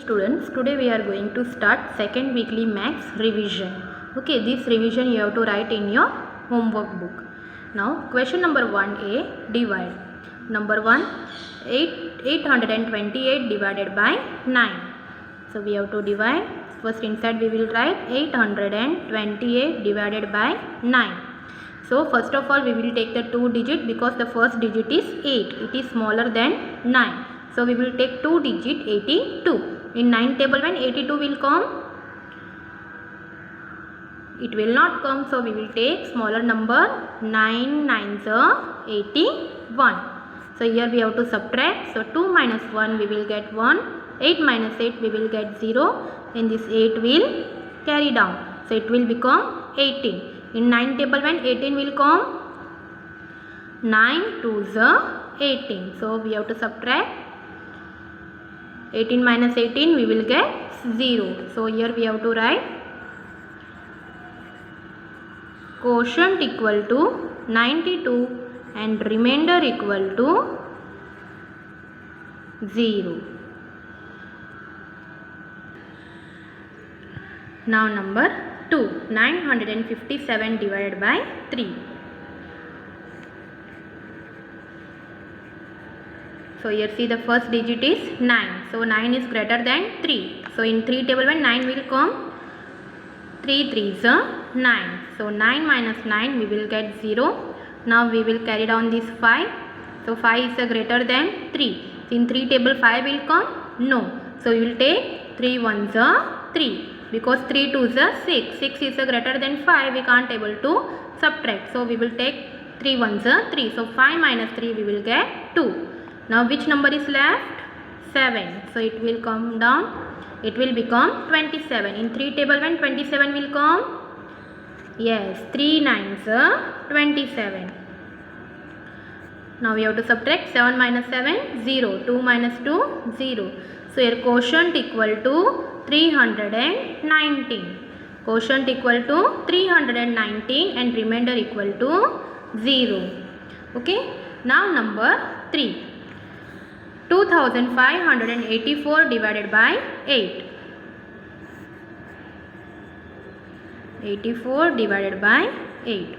students, today we are going to start second weekly maths revision. Okay, this revision you have to write in your homework book. Now question number 1a, divide. Number 1, 828 divided by 9. So we have to divide. First inside we will write 828 divided by 9. So first of all we will take the 2 digit because the first digit is 8. It is smaller than 9. So we will take 2 digit 82. In 9 table when 82 will come? It will not come. So we will take smaller number. 9 9s are 81. So here we have to subtract. So 2 minus 1 we will get 1. 8 minus 8 we will get 0. And this 8 will carry down. So it will become 18. In 9 table when 18 will come? 9 2s are 18. So we have to subtract. 18 minus 18 we will get 0. So here we have to write quotient equal to 92 and remainder equal to 0. Now number 2, 957 divided by 3. So here see the first digit is 9. So 9 is greater than 3. So in 3 table when 9 will come? 3 3s are 9. So 9 minus 9 we will get 0. Now we will carry down this 5. So 5 is greater than 3. In 3 table 5 will come? No. So we will take 3 1s are 3. Because 3 2s are 6. 6 is greater than 5. We can't able to subtract. So we will take 3 1s are 3. So 5 minus 3 we will get 2. Now which number is left? 7. So it will come down. It will become 27. In 3 table when 27 will come? Yes, 3 9s are 27. Now we have to subtract 7 minus 7, 0. 2 minus 2, 0. So here quotient equal to 319. Quotient equal to 319 and remainder equal to 0. Okay. Now number 3. 2584 divided by 8. 84 divided by 8.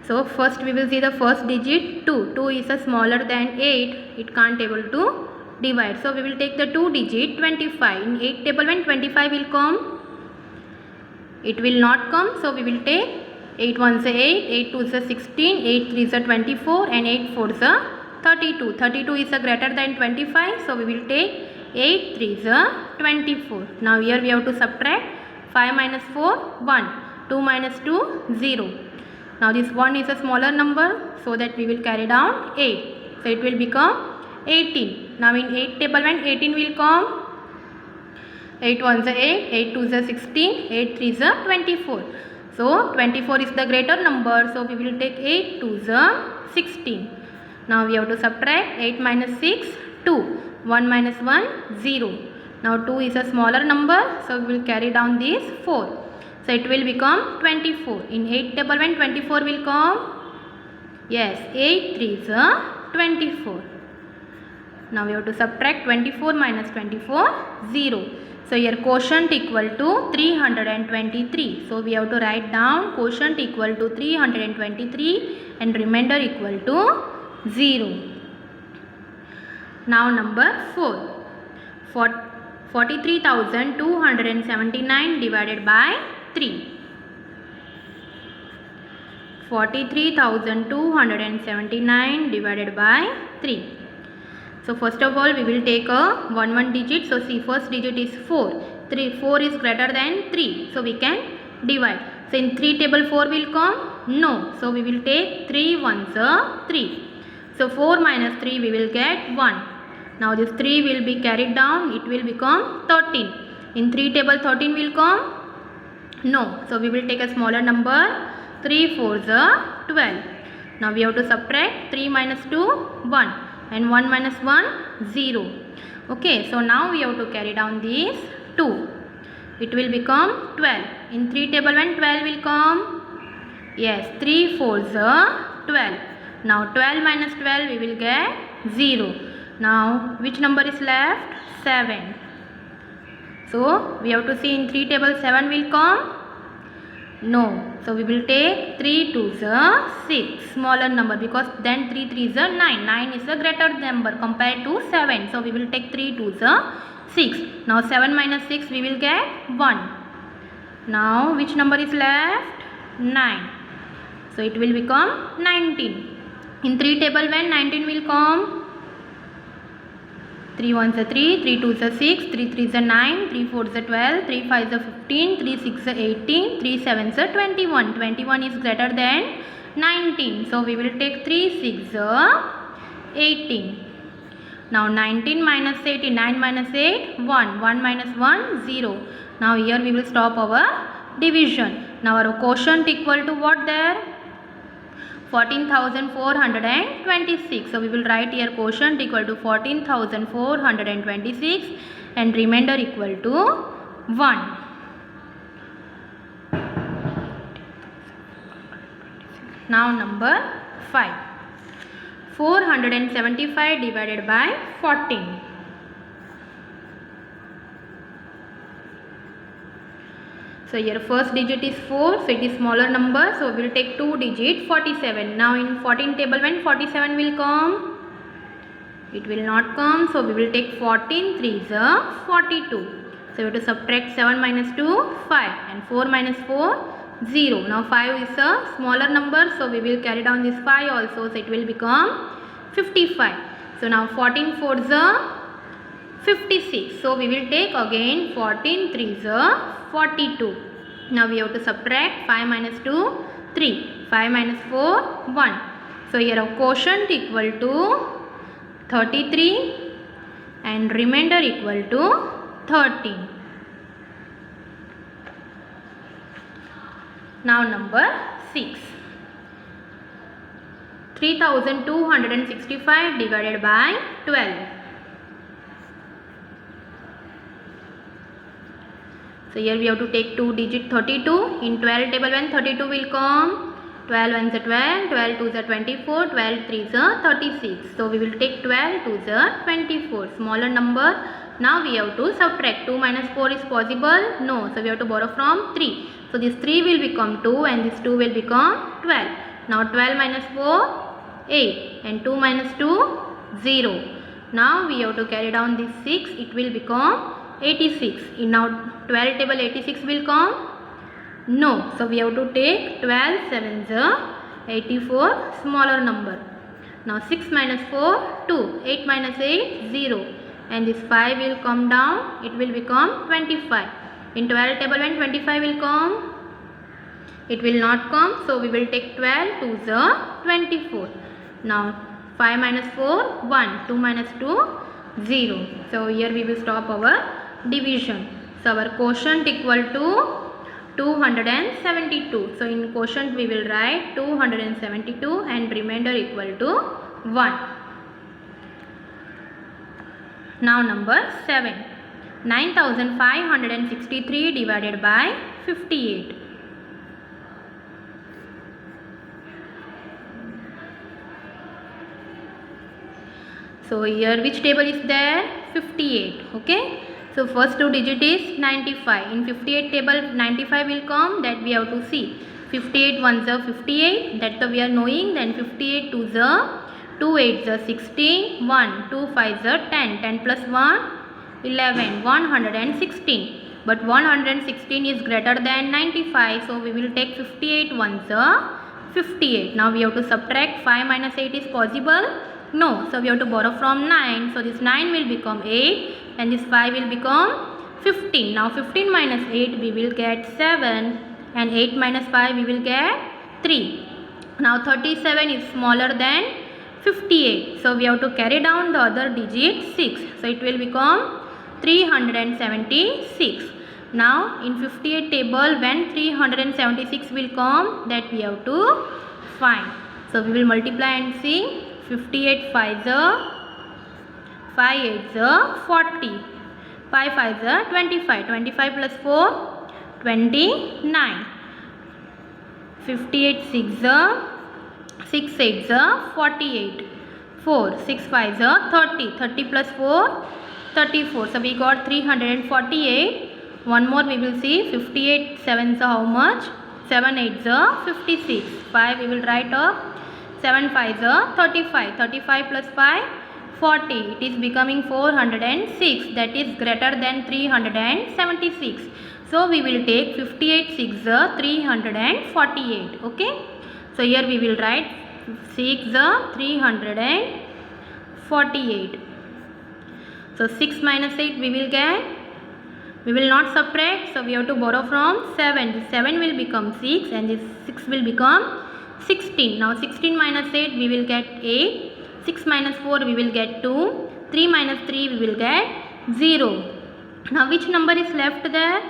So first we will see the first digit 2. 2 is a smaller than 8. It can't able to divide. So we will take the 2 digit 25. In 8 table when 25 will come? It will not come. So we will take 8 1s are 8. 8 2s are 16. 8 3s are 24. And 8 4s are 32. 32 is greater than 25. So we will take 8 3s are 24. Now here we have to subtract. 5 minus 4, 1. 2 minus 2, 0. Now this 1 is a smaller number. So that we will carry down 8. So it will become 18. Now in 8 table when 18 will come? 8 1s are 8. 8 2s are 16. 8 3s are 24. So 24 is the greater number. So we will take 8 2s are 16. Now we have to subtract 8 minus 6, 2. 1 minus 1, 0. Now 2 is a smaller number. So we will carry down this 4. So it will become 24. In 8 table when 24 will come? Yes, 8 3s are 24. Now we have to subtract 24 minus 24, 0. So here quotient equal to 323. So we have to write down quotient equal to 323 and remainder equal to 0. Now number 4. 43,279 divided by 3. 43,279 divided by 3. So first of all we will take a 1 digit. So see first digit is 4. 4 is greater than 3. So we can divide. So in 3 table 4 will come? No. So we will take 3 1s are 3. So 4 minus 3 we will get 1. Now this 3 will be carried down. It will become 13. In 3 table 13 will come? No. So we will take a smaller number. 3 4s are 12. Now we have to subtract 3 minus 2, 1. And 1 minus 1, 0. Okay. So now we have to carry down these 2. It will become 12. In 3 table when 12 will come? Yes. 3 4s are 12. Now 12 minus 12 we will get 0. Now which number is left? 7. So we have to see in 3 table 7 will come? No. So we will take 3 2s are 6, smaller number, because then 3 3s are 9. 9 is a greater number compared to 7. So we will take 3 2s are 6. Now 7 minus 6 we will get 1. Now which number is left? 9. So it will become 19. In 3 table when 19 will come? 3 1s are 3, 3 2s are 6, 3 3s are 9, 3 4s are 12, 3 5s are 15, 3 6s are 18, 3 7s are 21. 21 is greater than 19. So we will take 3 6s are 18. Now 19 minus 18, 9 minus 8, 1. 1 minus 1, 0. Now here we will stop our division. Now our quotient equal to what there? 14,426. So we will write here quotient equal to 14,426 and remainder equal to 1. Now number 5. 475 divided by 14. So here first digit is 4, so it is smaller number, so we will take 2 digit 47. Now in 14 table when 47 will come? It will not come, so we will take 14 3s are 42. So we have to subtract 7 minus 2, 5, and 4 minus 4, 0. Now 5 is a smaller number, so we will carry down this 5 also, so it will become 55. So now 14 4s are 56. So we will take again 14 3s are 42. Now we have to subtract 5 minus 2, 3. 5 minus 4, 1. So here our quotient equal to 33 and remainder equal to 13. Now number 6. 3,265 divided by 12. So here we have to take 2 digit 32. In 12 table when 32 will come? 12 1s are 12, 12 2s are 24, 12 3s are 36. So we will take 12 2s are 24, smaller number. Now we have to subtract. 2 minus 4 is possible? No. So we have to borrow from 3. So this 3 will become 2 and this 2 will become 12. Now 12 minus 4, 8, and 2 minus 2, 0. Now we have to carry down this 6. It will become 86. In now 12 table 86 will come? No. So we have to take 12 7s are 84, smaller number. Now 6 minus 4, 2. 8 minus 8, 0. And this 5 will come down. It will become 25. In 12 table when 25 will come? It will not come. So we will take 12 2s are 24. Now 5 minus 4, 1. 2 minus 2, 0. So here we will stop our division. So our quotient equal to 272. So in quotient we will write 272 and remainder equal to 1. Now number 7. 9,563 divided by 58. So here which table is there? 58. Okay. So first 2 digit is 95. In 58 table 95 will come, that we have to see. 58 1s are 58, that we are knowing. Then 58 2s are 2 8s are 16, 1 2 5s are 10, 10 plus 1 11, 116. But 116 is greater than 95, so we will take 58 1s are 58. Now we have to subtract. 5 minus 8 is possible? No. So we have to borrow from 9. So this 9 will become 8 and this 5 will become 15. Now 15 minus 8 we will get 7 and 8 minus 5 we will get 3. Now 37 is smaller than 58. So we have to carry down the other digit 6. So it will become 376. Now in 58 table when 376 will come, that we have to find. So we will multiply and see. 58 5s are 5 8s are 40. 5 5s are 25. 25 plus 4, 29. 58 6s are 6 8s are 48. 4. 6 5 30. 30 plus 4, 34. So we got 348. One more we will see. 58 7s how much? 7 8s 56. 5 we will write up. 7 5s 35. 35 plus 5, 40. It is becoming 406. That is greater than 376. So we will take 58 6 348. Okay. So here we will write 6 348. So 6 minus 8 we will get. We will not subtract. So we have to borrow from 7. This 7 will become 6 and this 6 will become 16. Now 16 minus 8 we will get 8. 6 minus 4 we will get 2. 3 minus 3 we will get 0. Now which number is left there?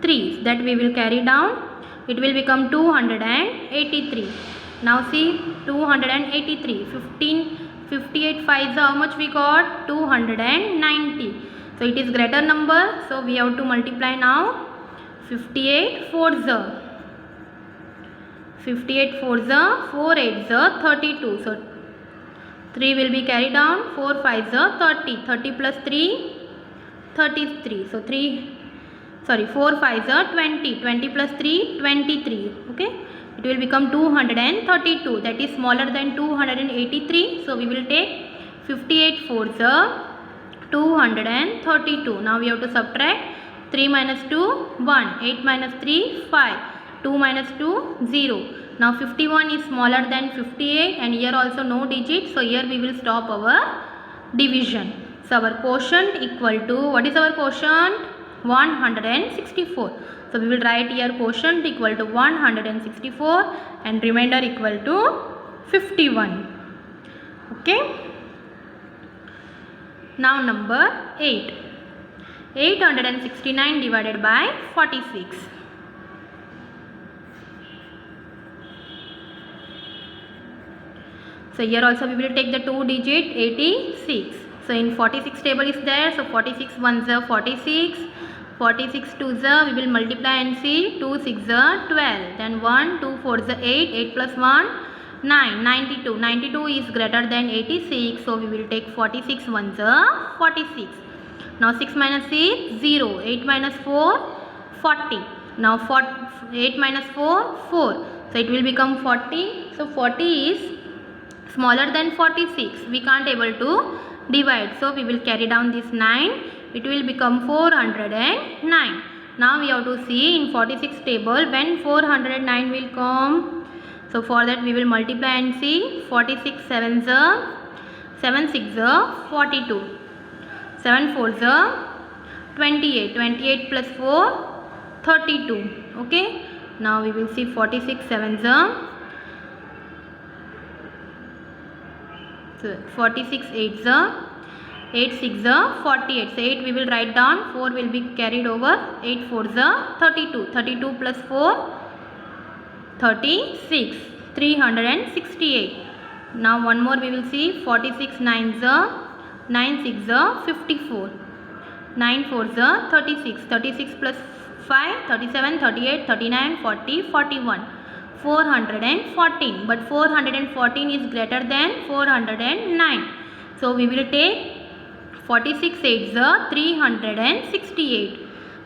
3. That we will carry down. It will become 283. Now see 283. 58 5s how much we got? 290. So it is greater number. So we have to multiply now. 58 4s. 58 4s 4 8s 32. So 3 will be carried down. 4 5s 30. 30 plus 3, 33. So 4 5s 20. 20 plus 3, 23. Okay. It will become 232. That is smaller than 283. So we will take 58 4s 232. Now we have to subtract. 3 minus 2 1. 8 minus 3 5. 2 minus 2 0. Now 51 is smaller than 58 and here also no digit. So here we will stop our division. So our quotient equal to, what is our quotient? 164. So we will write here quotient equal to 164 and remainder equal to 51. Okay. Now number 8. 869 divided by 46. So here also we will take the 2 digit 86. So in 46 table is there. So 46 1s are 46. 46 2s are, we will multiply and see. 2 6s are 12. Then 1 2 4s are 8. 8 plus 1 9. 92. 92 is greater than 86. So we will take 46 1s are 46. Now 6 minus 6 0. 8 minus 4 40. Now 8 minus 4 4. So it will become 40. So 40 is smaller than 46. We can't able to divide. So we will carry down this 9. It will become 409. Now we have to see in 46 table when 409 will come. So for that we will multiply and see. 46 7s are 7 6s are 42. 7 4s are 28. 28 plus 4 32. Okay. Now we will see 46 7s are 46 8s are 8 6s are 48. So 8 we will write down. 4 will be carried over. 8 4s are 32. 32 plus 4 36. 368. Now one more we will see. 46 9s are 9 6s are 54. 9 4s are 36. 36 plus 5 37. 38 39 40 41. 414. But 414 is greater than 409. So we will take 46 8s are 368.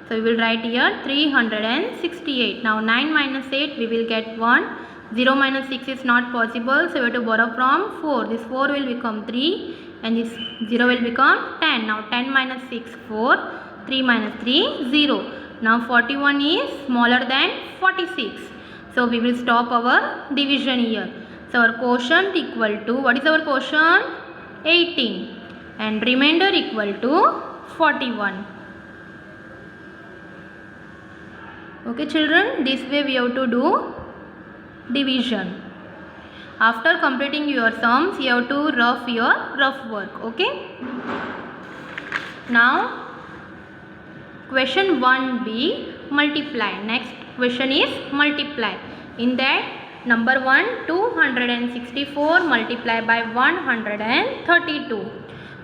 So we will write here 368. Now 9 minus 8 we will get 1. 0 minus 6 is not possible. So we have to borrow from 4. This 4 will become 3 and this 0 will become 10. Now 10 minus 6 4. 3 minus 3 0. Now 41 is smaller than 46. So we will stop our division here. So our quotient equal to, what is our quotient? 18 and remainder equal to 41. Okay children, this way we have to do division. After completing your sums, you have to rough your rough work. Okay. Now question 1b, multiply. Next question is multiply. In that number 1 264 multiply by 132.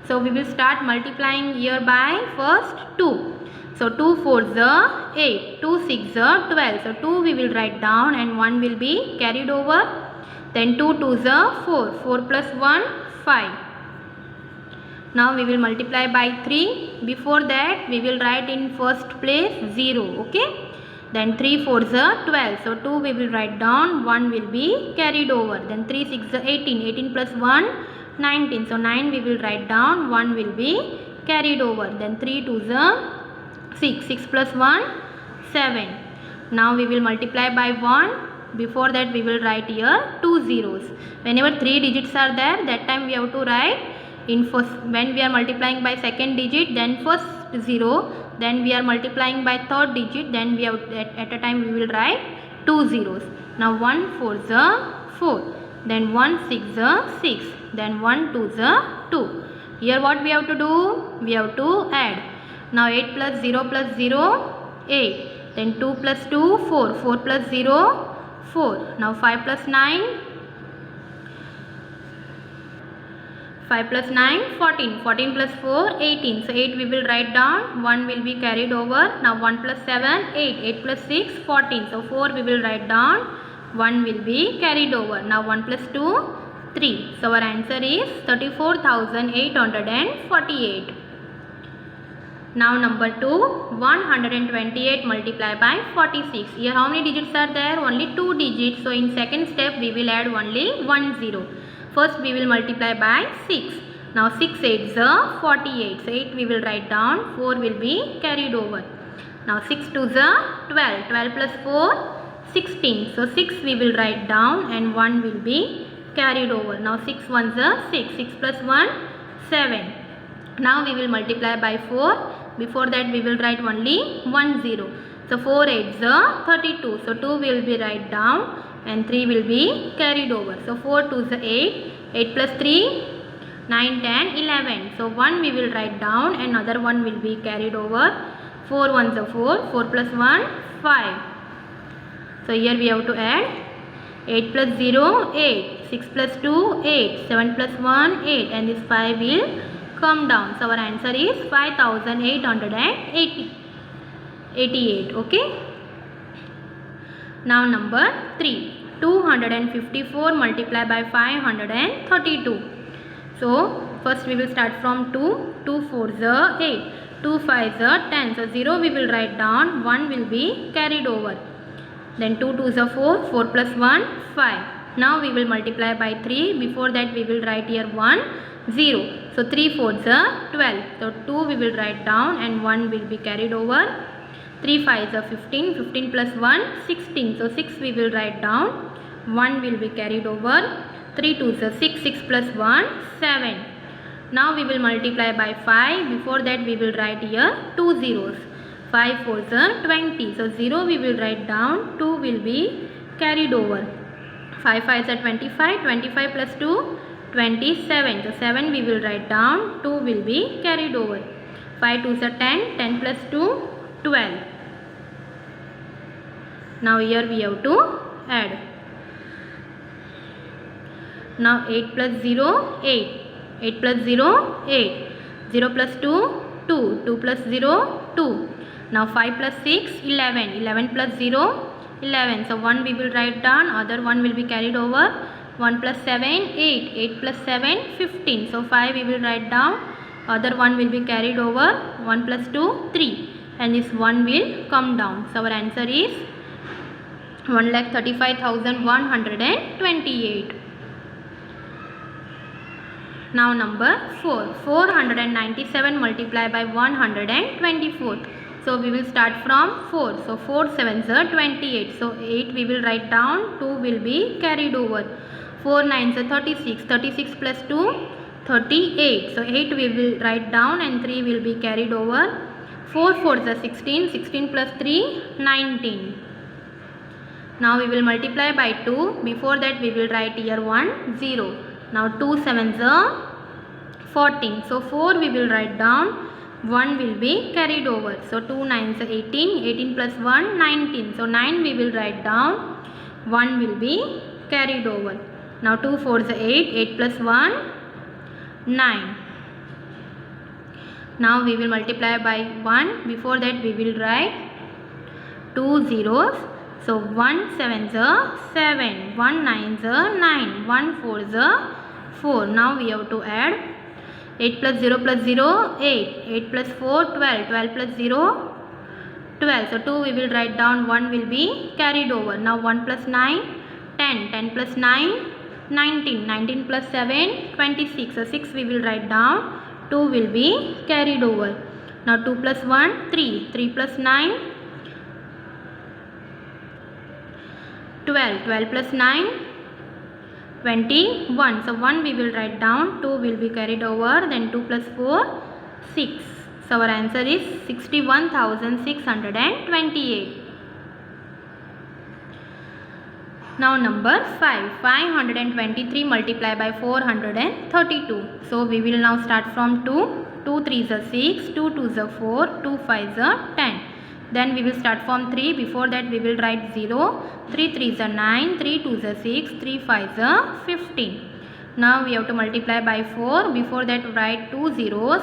So we will start multiplying here by first 2. So 2 4s are 8, 2 6s are 12. So 2 we will write down and 1 will be carried over. Then 2 2s are 4, 4 plus 1 5. Now we will multiply by 3. Before that we will write in first place 0. Okay. Then 3 4s are 12. So 2 we will write down. 1 will be carried over. Then 3 6 are 18. 18 plus 1 19. So 9 we will write down. 1 will be carried over. Then 3 2s are 6. 6 plus 1 7. Now we will multiply by 1. Before that we will write here 2 zeros. Whenever 3 digits are there, that time we have to write in first. When we are multiplying by second digit, then first 0. Then we are multiplying by third digit, then we have at a time we will write 2 zeros. Now 1 4 is 4. Then 1 6 is 6. Then 1 2 is 2. Here what we have to do? We have to add. Now 8 plus 0 plus 0 8. Then 2 plus 2 4. 4 plus 0 4. Now 5 plus 9 5 plus 9 14. 14 plus 4 18. So 8 we will write down. 1 will be carried over. Now 1 plus 7 8. 8 plus 6 14. So 4 we will write down. 1 will be carried over. Now 1 plus 2 3. So our answer is 34,848. Now number 2, 128 multiplied by 46. Here how many digits are there? Only 2 digits. So in second step we will add only 1 0. First we will multiply by 6. Now 6 8s are 48. So 8 we will write down. 4 will be carried over. Now 6 2s are 12. 12 plus 4 16. So 6 we will write down and 1 will be carried over. Now 6 1s are 6. 6 plus 1 7. Now we will multiply by 4. Before that we will write only 1 0. So 4 8s are 32. So 2 will be write down and 3 will be carried over. So 4 2s are 8. 8 plus 3 9 10 11. So 1 we will write down and another 1 will be carried over. 4 1s are 4. 4 plus 1 5. So here we have to add 8 plus 0 8. 6 plus 2 8. 7 plus 1 8 and this 5 will come down. So our answer is 5888. Okay. Now number 3, 254 multiplied by 532. So first we will start from 2. 2 4s are 8. 2 5s are 10. So 0 we will write down. 1 will be carried over. Then 2 2s are 4. 4 plus 1 5. Now we will multiply by 3. Before that we will write here 1 0. So 3 4s are 12. So 2 we will write down and 1 will be carried over. 3 5s are 15. 15 plus 1 16. So 6 we will write down. 1 will be carried over. 3 2s are 6. 6 plus 1 7. Now we will multiply by 5. Before that we will write here 2 zeros. 5 4s are 20. So 0 we will write down. 2 will be carried over. 5 5s are 25. 25 plus 2 27. So 7 we will write down. 2 will be carried over. 5 2s are 10. 10 plus 2 12. Now here we have to add. Now 8 plus 0 8. 8 plus 0 8. 0 plus 2 2. 2 plus 0 2. Now 5 plus 6 11. 11 plus 0 11. So 1 we will write down. Other 1 will be carried over. 1 plus 7 8. 8 plus 7 15. So 5 we will write down. Other 1 will be carried over. 1 plus 2 3. And this 1 will come down. So our answer is 1,35,128. Now number 4, 497 multiplied by 124. So we will start from 4. So 4 7s are 28. So 8 we will write down. 2 will be carried over. 4 9s are 36. 36 plus 2 38. So 8 we will write down and 3 will be carried over. 4 4s are 16. 16 plus 3 19. Now we will multiply by 2. Before that we will write here 1 0. Now 2 7s are 14. So 4 we will write down. 1 will be carried over. So 2 9s are 18. 18 plus 1 19. So 9 we will write down. 1 will be carried over. Now 2 4s are 8. 8 plus 1 9. Now we will multiply by 1. Before that we will write 2 zeros. So 1 7s are 7. 1 9s are 9. 1 4s are 4. Now we have to add 8 plus 0 plus 0, 8. 8 plus 4, 12. 12 plus 0, 12. So 2 we will write down, 1 will be carried over. Now 1 plus 9, 10. 10 plus 9, 19. 19 plus 7, 26. So 6 we will write down, 2 will be carried over. Now 2 plus 1, 3. 3 plus 9, 12. 12 plus 9, 21. So 1 we will write down, 2 will be carried over, then 2 plus 4, 6. So our answer is 61,628. Now number 5. 523 multiplied by 432. So we will now start from 2. 2 3s are 6, 2 2s are 4, 2 5s are 10. Then we will start from 3. Before that we will write 0. 3 3s are 9, 3 2s are 6, 3 5s are 15. Now we have to multiply by 4. Before that write 2 zeros.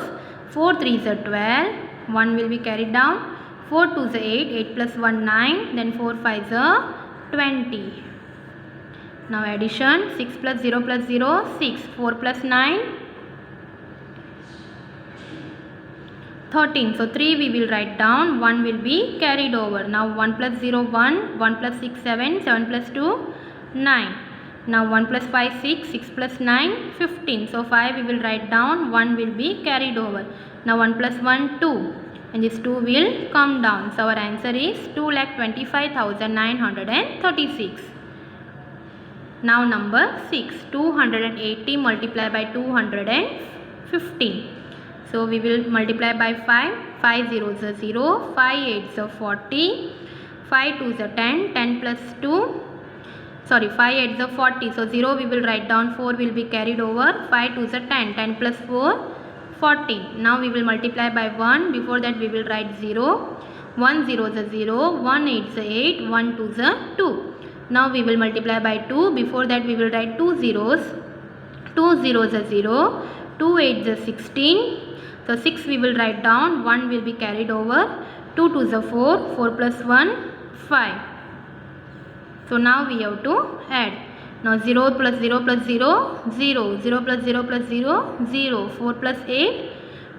4 3s are 12. 1 will be carried down. 4 2s are 8. 8 plus 1 9. Then 4 5s are 20. Now addition. 6 plus 0 plus 0, 6. 4 plus 9, 13. So 3 we will write down, 1 will be carried over. Now 1 plus 0 1, 1 plus 6 7, 7 plus 2 9. Now 1 plus 5 6, 6 plus 9 15. So 5 we will write down, 1 will be carried over. Now 1 plus 1 2, and this 2 will come down. So our answer is 2,25,936. Now number 6. 280 multiplied by 215. So we will multiply by 5. 5 zeros are 0. 5 8s are 40. 5 2s are 10. 10 plus 2. Sorry, 5 8s are 40. So 0 we will write down. 4 will be carried over. 5 2s are 10. 10 plus 4, 14. Now we will multiply by 1. Before that we will write 0. 1 zeros are 0. 1 8s are 8. 1 2s are 2. Now we will multiply by 2. Before that we will write 2 zeros. 2 zeros are 0. 2 8s are 16. So 6 we will write down, 1 will be carried over. 2 2s are 4. 4 plus 1, 5. So now we have to add. Now 0 plus 0 plus 0, 0. 0 plus 0 plus 0, 0. 4 plus 8,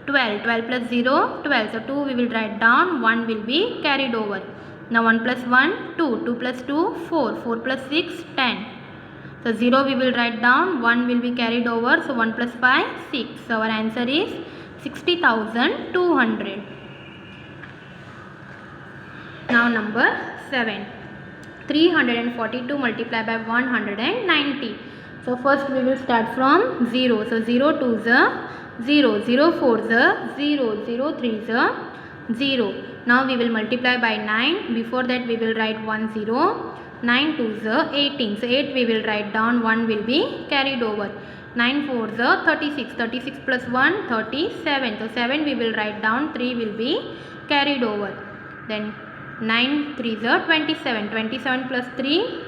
12. 12 plus 0, 12. So 2 we will write down, 1 will be carried over. Now 1 plus 1, 2. 2 plus 2, 4. 4 plus 6, 10. So 0 we will write down, 1 will be carried over. So 1 plus 5, 6. So our answer is 60,200. Now number 7. 342 multiplied by 190. So first we will start from 0. So 0 2s are 0. 0 4s are 0. 0 3s are 0. Now we will multiply by 9. Before that we will write 1 0. 9 2s are 18. So 8 we will write down, 1 will be carried over. 9 4s are 36. 36 plus 1, 37. So 7 we will write down, 3 will be carried over. Then 9 3s are 27. 27 plus 3,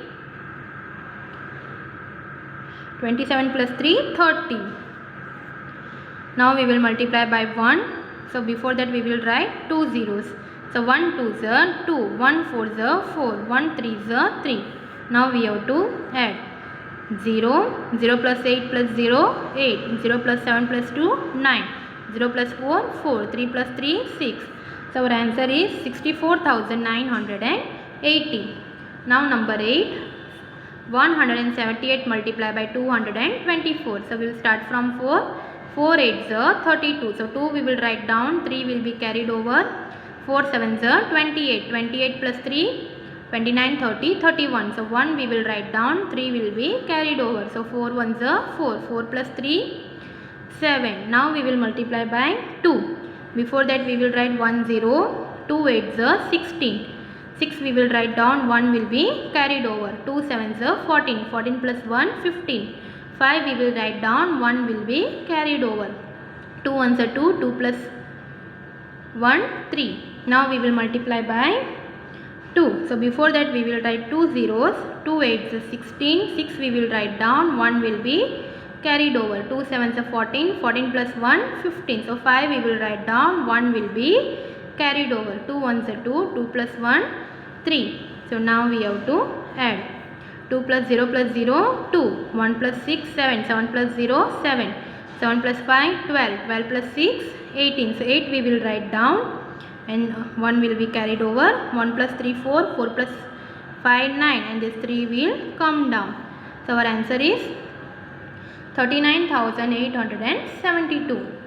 27 plus 3, 30. Now we will multiply by 1. So before that we will write 2 zeros. So 1 2s are 2. 1 4s are 4. 1 3s are 3. Now we have to add. 0. 0 plus 8 plus 0, 8. 0 plus 7 plus 2, 9. 0 plus 4, 4. 3 plus 3, 6. So our answer is 64,980. Now number 8. 178 multiplied by 224. So we will start from 4. 4 8s are 32. So 2 we will write down, 3 will be carried over. 4 7s are 28. 28 plus 3, 29 30, 31. So 1 we will write down, 3 will be carried over. So 4 1s are 4. 4 plus 3, 7. Now we will multiply by 2. Before that we will write 1 0. 2 8s are 16. 6 we will write down, 1 will be carried over. 2 7s are 14. 14 plus 1, 15. 5 we will write down, 1 will be carried over. 2 1s are 2. 2 plus 1, 3. Now we will multiply by 2. So before that we will write 2 zeros. 2 8s are 16. 6 we will write down, 1 will be carried over. 2 7s are 14. 14 plus 1, 15. So 5 we will write down, 1 will be carried over. 2 1s are 2. 2 plus 1, 3. So now we have to add. 2 plus 0 plus 0, 2. 1 plus 6, 7. 7 plus 0, 7. 7 plus 5, 12. 12 plus 6, 18. So 8 we will write down and 1 will be carried over. 1 plus 3, 4. 4 plus 5, 9. And this 3 will come down. So our answer is 39,872.